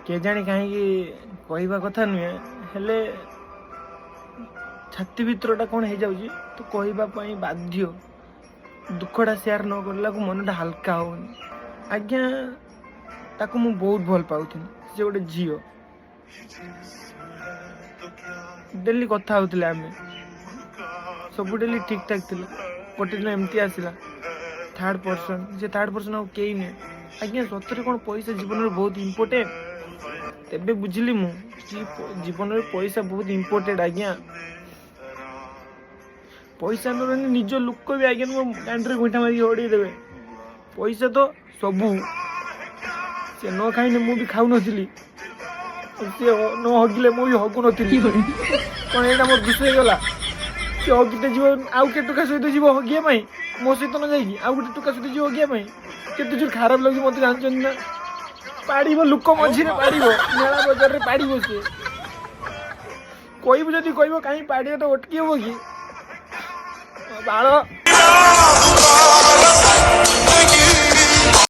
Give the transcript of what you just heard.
केजाणी कहीं कहवा कथा नुहे हेले छाती भितरटा कौन हो जाऊँ तो कहवाई बाध्य दुखटा सेयार न करला मनटा हल्का होनी आज्ञा ताकू मु बहुत भल पाऊथि से गोटे झील डेली कथा होते आम सब डेली ठीक ठाक थी गोटे दिन एमती आसला थर्ड पर्सन से थर्ड पर्सन आउ कई नुहे आज्ञा सतरे कौन पैसा जीवन में बहुत इम्पोर्टेंट तेबे बुझिली मु जीवन में पैसा बहुत इम्पोर्टेंट आज्ञा पैसा न निज लोक भी आज्ञा मो गांडे गोईठा मारिक हड़े देवे पैसा तो सबू से न खाई मु भी खाऊ नी सी न हगिले मु भी हगु नी कौन यहाँ मोर विषय गला सी हगिते जीव आउ के टोका सहित जीव हगिया मो सहित न जाइए आउ गोटे टोका सहित जीव हगिया केते जोर खराब लगे मत जानते ना पाड़ लोक मझे पाड़ मेला बजार में पाड़ सी कहबू जदि कह कहीं पाड़िया तो अटकी हम कि बाल